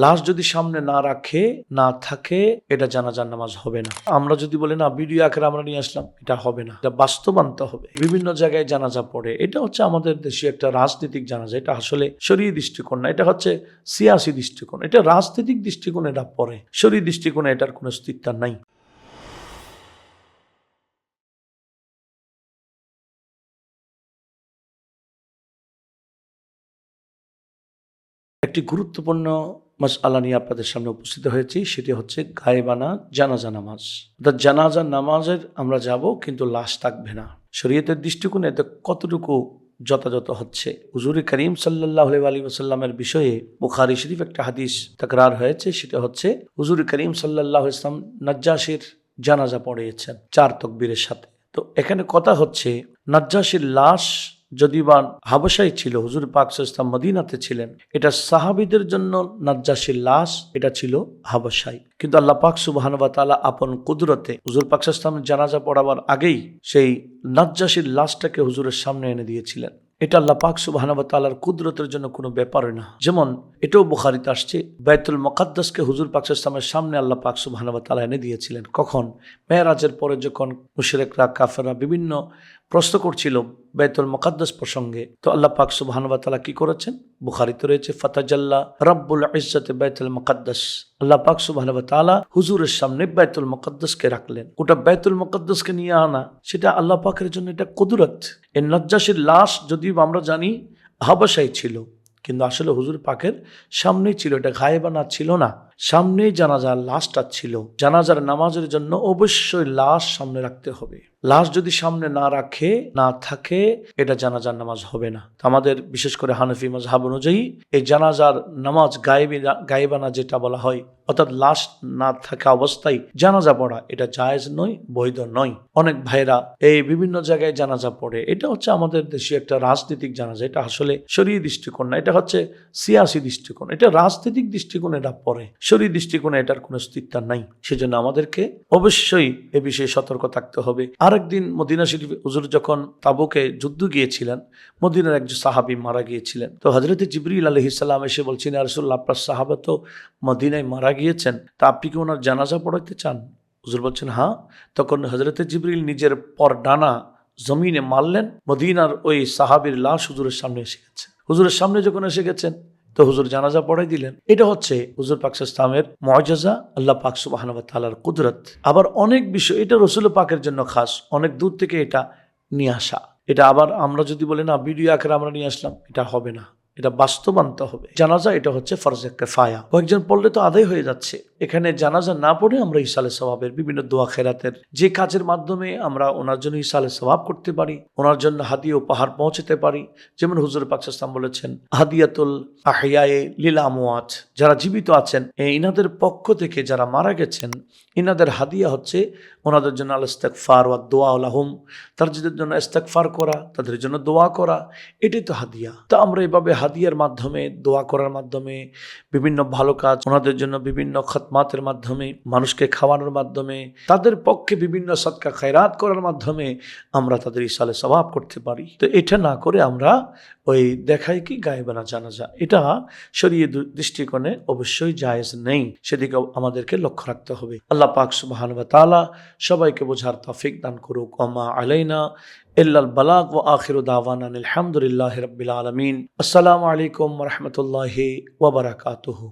লাশ যদি সামনে না রাখে না থাকে এটা জানাজার নামাজ হবে না। আমরা যদি বলি না ভিডিও আকারে আমরা নিয়ে আসলাম, এটা হবে না, এটা বাস্তব আনতে হবে। বিভিন্ন জায়গায় জানাজা পড়ে, এটা হচ্ছে আমাদের দেশে একটা রাজনৈতিক জানাজা, এটা আসলে শরীয়ী দৃষ্টিকোণ না, এটা হচ্ছে সিয়াসি দৃষ্টিকোণ, এটা রাজনৈতিক দৃষ্টিকোণে এটা পড়ে, শরীয়ী দৃষ্টিকোণে এটার কোনো অস্তিত্ব নাই। একটি গুরুত্বপূর্ণ মাসআলা নিয়ে আপনাদের সামনে উপস্থিত হয়েছি, সেটি হচ্ছে গায়েবানা জানাজা নামাজ। অর্থাৎ জানাজা নামাজের আমরা যাব কিন্তু লাশ থাকবে না। শরীয়তের দৃষ্টিকোণে এতে কতটুকু যথাযথ হচ্ছে? হুজুর করিম সাল্লাল্লাহু আলাইহি ওয়াসাল্লামের বিষয়ে বুখারী শরীফ একটা হাদিস তাকরার হয়েছে, সেটা হচ্ছে হুজুর করিম সাল্লাল্লাহু আলাইহি ওয়াসাল্লাম নাজ্জাশীর জানাজা পড়িয়েছেন 4 তাকবীরের সাথে। তো এখানে কথা হচ্ছে নাজ্জাশীর লাশ যদি বা হাবশায় ছিল, হুজুর পাক সাল্লাল্লাহু আলাইহি ওয়াসাল্লাম মদিনাতে ছিলেন, এটা সাহাবীদের জন্য নাজ্জাশীর লাশ এটা ছিল হাবশায়। কিন্তু আল্লাহ পাক সুবহানাহু ওয়া তাআলা আপন কুদরতে হুজুর পাক সাল্লাল্লাহু আলাইহি ওয়াসাল্লাম জানাজা পড়াবার আগেই সেই নাজ্জাশীর লাশটাকে হুজুরের সামনে এনে দিয়েছিলেন। এটা আল্লাহ পাক সুবহানাহু ওয়া তাআলার কুদরতের জন্য কোনো ব্যাপার না। যেমন এটাও বুখারীতে আসছে, বাইতুল মুকাদ্দাসকে হুজুর পাক সাল্লাল্লাহু আলাইহি ওয়াসাল্লামের সামনে আল্লাহ পাক সুবহানাহু ওয়া তাআলা এনে দিয়েছিলেন। কখন? মেরাজের পরে যখন মুশরিকরা কাফেররা বিভিন্ন প্রশ্ন করছিল বাইতুল মুকাদ্দাস প্রসঙ্গে, তো আল্লাহ পাক সুবহানাহু ওয়া তাআলা কি করেছেন? বুখারীতে রয়েছে, ফাতাজাল্লা রাব্বুল ইজ্জাতি বাইতুল মুকাদ্দাস। আল্লাহ পাক সুবহানাহু ওয়া তাআলা হুজুরের সামনে বাইতুল মুকাদ্দাসকে রাখলেন। ওটা বাইতুল মুকাদ্দাসকে নিয়ে আনা, সেটা আল্লাহ পাকের জন্য এটা কুদরত। এই নাজ্জাশীর লাশ যদিও আমরা জানি হাবশায় ছিল, কিন্তু আসলে হুজুর পাকের সামনেই ছিল, এটা গায়েবানা ছিল না, সামনেই জানাজার লাশটা ছিল। জানাজার নামাজের জন্য অবশ্যই লাশ সামনে রাখতে হবে। লাশ যদি সামনে না রাখে না থাকে এটা জানাজার নামাজ হবে না। আমাদের বিশেষ করে হানাফি মাযহাব অনুযায়ী এই জানাজার নামাজ গায়েবানা যেটা বলা হয়, অর্থাৎ লাশ না থাকা অবস্থায় জানাজা পড়া, এটা জায়েজ নয়, বৈধ নয়। অনেক ভাইরা এই বিভিন্ন জায়গায় জানাজা পড়ে, এটা হচ্ছে আমাদের দেশে একটা রাজনৈতিক জানাজা, এটা আসলে শরীয়ী দৃষ্টিকোণ না, এটা হচ্ছে সিয়াসি দৃষ্টিকোণ, এটা রাজনৈতিক দৃষ্টিকোণে এটা পড়ে, শরীয়ী দৃষ্টিকোণে এটার কোনো অস্তিত্ব নাই। সেজন্য আমাদেরকে অবশ্যই এ বিষয়ে সতর্ক থাকতে হবে। আরেকদিন মদিনা শরীফ হুজুর যখন তাবুকে যুদ্ধ গিয়েছিলেন, মদিনার একজন সাহাবী মারা গিয়েছিলেন। তো হযরত জিবরিল আলাইহিস সালাম এসে বলছেন, ইয়া রাসূলুল্লাহ, আপনার সাহাবা তো মদিনায় মারা গিয়েছেন, তা আপনি কি ওনার জানাজা পড়াইতে চান? হুজুর বলছেন হ্যাঁ। তখন হযরত জিবরিল নিজের পর ডানা জমিনে মারলেন, মদিনার ওই সাহাবীর লাশ হুজুরের সামনে এসে গেছে। হুজুরের সামনে যখন এসে গেছেন তো হুজুর জানাজা পড়াই দিলেন। এটা হচ্ছে হুজুর পাক সাল্লাল্লাহু আলাইহি ওয়াসাল্লামের মুআজিজা, আল্লাহ পাক সুবহানাহু ওয়া তাআলার কুদরত। আবার অনেক বিষয় এটা রাসূল পাকের জন্য খাস, অনেক দূর থেকে এটা নিয়ে আসা। এটা আবার আমরা যদি বলি না ভিডিও আকারে আমরা নিয়ে আসলাম, এটা হবে না, এটা বাস্তব আনতে হবে। জানাজা এটা হচ্ছে ফরজে কিফায়া, কয়েকজন পড়লে তো আদায় হয়ে যাচ্ছে। এখানে জানাজা না পড়ে আমরা ইসালে সওয়াবের বিভিন্ন দোয়া খেরাতের যে কাজের মাধ্যমে আমরা ওনার জন্য ইসালে সওয়াব করতে পারি, ওনার জন্য হাদিয়া উপহার পৌঁছাতে পারি। যেমন হুজুর পাক সাল্লাল্লাহু আলাইহি ওয়াসাল্লাম বলেছেন, হাদিয়াতুল আহিয়ায়ে লিল আমওয়াত, যারা জীবিত আছেন ইনাদের পক্ষ থেকে যারা মারা গেছেন, ইনাদের হাদিয়া হচ্ছে ওনাদের জন্য আল ইস্তিগফার ওয়া দোয়া লাহুম, তাদের জন্য ইস্তিগফার করা, তাদের জন্য দোয়া করা, এটাই তো হাদিয়া। তো আমরা এভাবে হাদিয়ার মাধ্যমে, দোয়া করার মাধ্যমে, বিভিন্ন ভালো কাজ, ওনাদের জন্য বিভিন্ন খতমাতের মাধ্যমে, মানুষকে খাওয়ানোর মাধ্যমে, তাদের পক্ষে বিভিন্ন সদকা খায়রাত করার মাধ্যমে আমরা তাদের ইসালে সওয়াব করতে পারি। তো এটা না করে আমরা ওই দেখাই কি গায়েবানা জানাজা, এটা শরীয়ত দৃষ্টিকোণে অবশ্যই জায়েজ নেই, সেদিকে আমাদেরকে লক্ষ্য রাখতে হবে। আল্লাহ পাক সুবহানাহু ওয়া তাআলা সবাইকে বোঝার তৌফিক দান করুক। ওমা আলাইনা ইল্লাল বালাগ ওয়া আখিরু দাওয়ানা আলহামদুলিল্লাহি রাব্বিল আলামিন। আসসালামু আলাইকুম ওয়া রাহমাতুল্লাহি ওয়া বারাকাতুহু।